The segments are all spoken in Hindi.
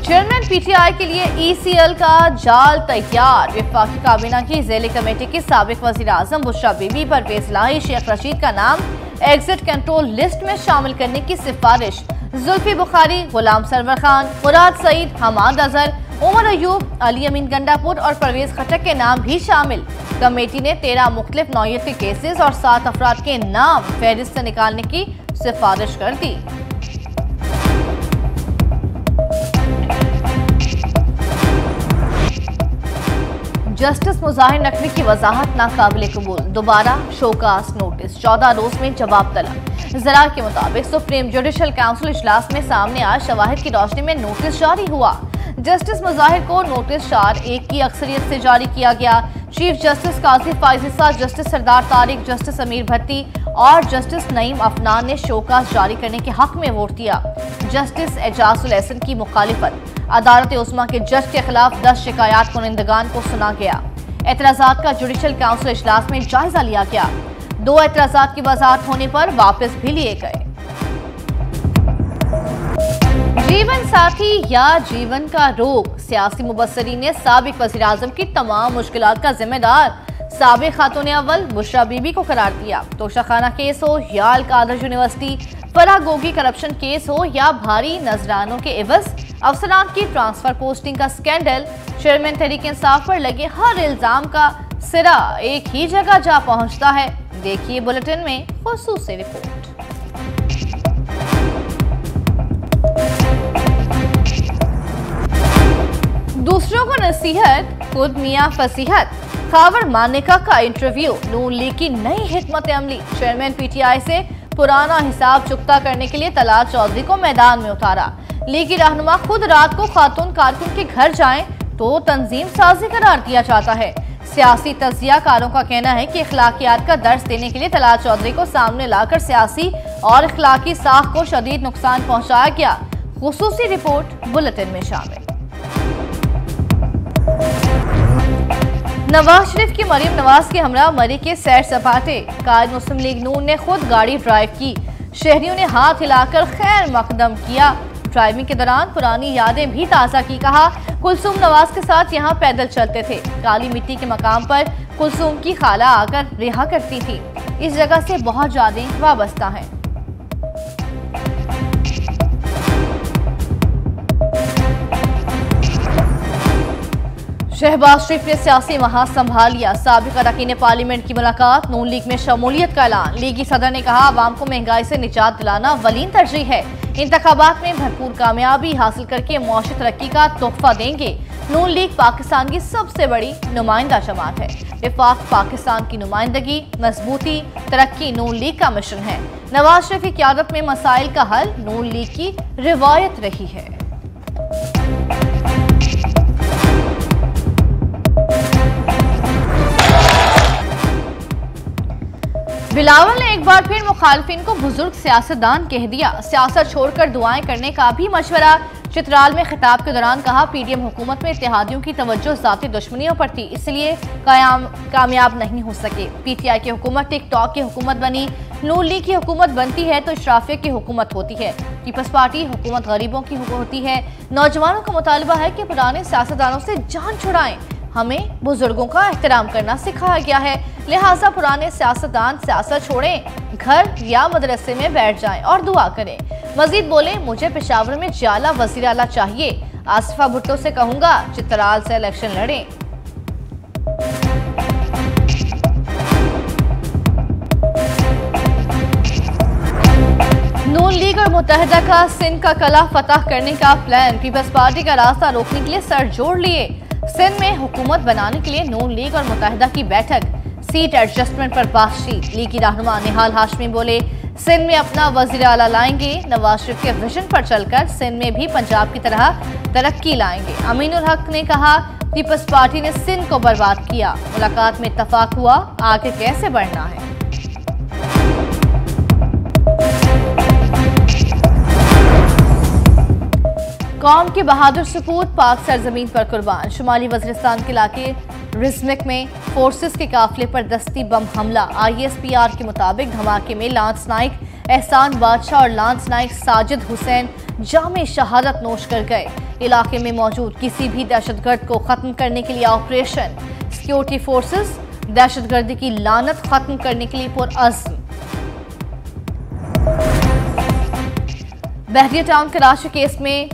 चेयरमैन पीटीआई के लिए ईसीएल का जाल तैयार। वफाकी काबीना की ज़ैली कमेटी की साबिक वज़ीर आज़म बुशरा बीबी परवेज इलाही शेख रशीद का नाम एग्जिट कंट्रोल लिस्ट में शामिल करने की सिफारिश। जुल्फी बुखारी, गुलाम सरवर खान, मुराद सईद, हमाद अजहर, उमर अयूब, अली अमीन गंडापुर और परवेज खटक के नाम भी शामिल। कमेटी ने 13 मुख्तलिफ नौयत के केसेस और 7 अफराद के नाम फहरिस्त से निकालने की सिफारिश कर दी। जस्टिस मुजाहिर नकवी की वजाहत नाकाबिले कबूल, दोबारा शोकास नोटिस, 14 रोज में जवाब तलब। जरा के मुताबिक सुप्रीम जुडिशल काउंसिल इजलास में सामने आज शवाहिद की रोशनी में नोटिस जारी हुआ। जस्टिस मुजाहिर को नोटिस 4-1 की अक्सरियत से जारी किया गया। चीफ जस्टिस काजी फाइजिसा, जस्टिस सरदार तारिक, जस्टिस अमीर भट्टी और जस्टिस नईम अफनान ने शोकास जारी करने के हक में वोट दिया। जस्टिस एजाजुल एहसन की मुखालिफत, अदालत उस्मा के जज के खिलाफ 10 शिकायत कुनिंदगान को सुना गया। एतराजात का जुडिशल काउंसिल इजलास में जायजा लिया गया। 2 एतराजात की वजाहत होने पर वापस भी लिए गए। जीवन साथी या जीवन का रोग, सियासी मुबस्सरीन ने साबिक वज़ीर आज़म की तमाम मुश्किलात का जिम्मेदार साबिक खातून अव्वल बुशरा बीबी को करार दिया। तोशाखाना केस हो या अल-कादर यूनिवर्सिटी, फरागोगी करप्शन केस हो या भारी नजरानों के एवज अफसरान की ट्रांसफर पोस्टिंग का स्कैंडल, चेयरमैन तहरीक इंसाफ पर लगे हर इल्जाम का सिरा एक ही जगह जा पहुंचता है। देखिए बुलेटिन में खुसूसी रिपोर्ट। दूसरों को नसीहत, खुद मियां फसीहत। खावर मानिका का इंटरव्यू, नून लीग की नई हिकमत अमली। चेयरमैन पीटीआई से पुराना हिसाब चुकता करने के लिए तलाल चौधरी को मैदान में उतारा। लीगी रहनुमा खुद रात को खातून कारकुन के घर जाएं तो तंजीम साजी करार दिया जाता है। सियासी तजियाकारों का कहना है कि अखलाकियात का दर्स देने के लिए तलाल चौधरी को सामने लाकर सियासी और अखलाकी साख को शदीद नुकसान पहुंचाया गया। खुसूसी रिपोर्ट बुलेटिन में शामिल। नवाज शरीफ की मरीम नवाज के हमरा मरी के सैर सपाटे। कायद मुस्लिम लीग नून ने खुद गाड़ी ड्राइव की। शहरियों ने हाथ हिलाकर खैर मकदम किया। ड्राइविंग के दौरान पुरानी यादें भी ताज़ा की। कहा कुलसूम नवाज के साथ यहाँ पैदल चलते थे। काली मिट्टी के मकाम पर कुलसूम की खाला आकर रिहा करती थी। इस जगह से बहुत यादें वाबस्ता हैं। शहबाज शरीफ ने सियासी महाज संभाल लिया। साबिक अरकान पार्लियामेंट की मुलाकात, नून लीग में शमूलियत का ऐलान। लीगी सदर ने कहा आवाम को महंगाई से निजात दिलाना वलीन तरजीह है। इंतखाबात में भरपूर कामयाबी हासिल करके मुआशी तरक्की का तोहफा देंगे। नून लीग पाकिस्तान की सबसे बड़ी नुमाइंदा जमात है। विफाक पाकिस्तान की नुमाइंदगी, मजबूती, तरक्की नून लीग का मिशन है। नवाज शरीफ की क़यादत में मसाइल का हल नून लीग की रिवायत रही है। बिलावल ने एक बार फिर मुखालिफिन को बुजुर्ग सियासतदान कह दिया। सियासत छोड़कर दुआएं करने का भी मशवरा। चित्राल में खिताब के दौरान कहा पीडीएम हुकूमत में इत्तेहादियों की तवज्जो ज़ाती दुश्मनियों पर थी, इसलिए कामयाब नहीं हो सके। पीटीआई की हुकूमत टिकटॉक की हुकूमत बनी। नून लीग की हुकूमत बनती है तो इशराफिया की हुकूमत होती है। पीपल्स पार्टी हुकूमत गरीबों की होती है। नौजवानों का मुतालबा है कि पुराने सियासतदानों से जान छुड़ाएं। हमें बुजुर्गों का एहतराम करना सिखाया गया है, लिहाजा पुराने सियासतदान सियासत छोड़ें, घर या मदरसे में बैठ जाएं और दुआ करें। मजीद बोले मुझे पेशावर में जाला वजीर आला चाहिए। आसिफा भुट्टो से कहूंगा चित्राल से इलेक्शन लड़ें। नून लीग और मुत्तहिदा का सिंध का कला फतह करने का प्लान। पीपल्स पार्टी का रास्ता रोकने के लिए सर जोड़ लिए। सिंध में हुकूमत बनाने के लिए नून लीग और मुत्तहिदा की बैठक। सीट एडजस्टमेंट पर बातचीत। लीगी रहनुमा निहाल हाशमी बोले सिंध में अपना वजीर आला लाएंगे। नवाज शरीफ के विजन पर चलकर सिंध में भी पंजाब की तरह तरक्की लाएंगे। अमीनुल हक ने कहा पीपल्स पार्टी ने सिंध को बर्बाद किया। मुलाकात में इत्तफाक हुआ आगे कैसे बढ़ना है। कौम के बहादुर सपूत पाक सरजमीन पर कुर्बान। शुमाली वज़ीरिस्तान के इलाके रिजमिक में फोर्सेस के काफिले पर दस्ती बम हमला। ISPR के मुताबिक धमाके में लांस नाइक एहसान बादशाह और लांस नाइक साजिद हुसैन जामे शहादत नोश कर गए। इलाके में मौजूद किसी भी दहशतगर्द को खत्म करने के लिए ऑपरेशन। सिक्योरिटी फोर्सेस दहशतगर्दी की लानत खत्म करने के लिए पुरअज़्म। बहरिया टाउन कराची केस में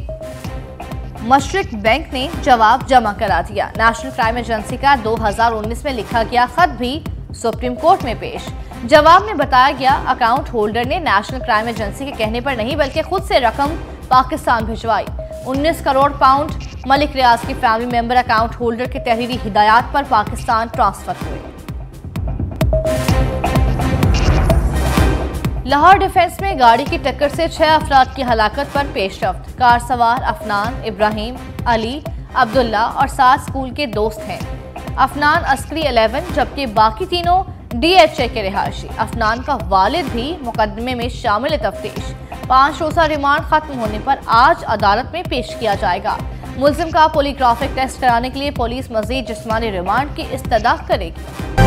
मशरिक बैंक ने जवाब जमा करा दिया। नेशनल क्राइम एजेंसी का 2019 में लिखा गया खत भी सुप्रीम कोर्ट में पेश। जवाब में बताया गया अकाउंट होल्डर ने नेशनल क्राइम एजेंसी के कहने पर नहीं बल्कि खुद से रकम पाकिस्तान भिजवाई। 19 करोड़ पाउंड मलिक रियाज के फैमिली मेंबर अकाउंट होल्डर के तहरीरी हिदायत पर पाकिस्तान ट्रांसफर हुए। लाहौर डिफेंस में गाड़ी की टक्कर से 6 अफराद की हलाकत पर पेशरफ्त। कार सवार अफनान, इब्राहिम, अली, अब्दुल्ला और 7 स्कूल के दोस्त हैं। अफनान अस्करी 11 जबकि बाकी तीनों DHA के रिहायशी। अफनान का वालिद भी मुकदमे में शामिल तफ्तीश। 5 रोज़ा रिमांड खत्म होने पर आज अदालत में पेश किया जाएगा। मुल्जिम का पोलीग्राफिक टेस्ट कराने के लिए पुलिस मजीद जिस्मानी रिमांड की इस्तदा करेगी।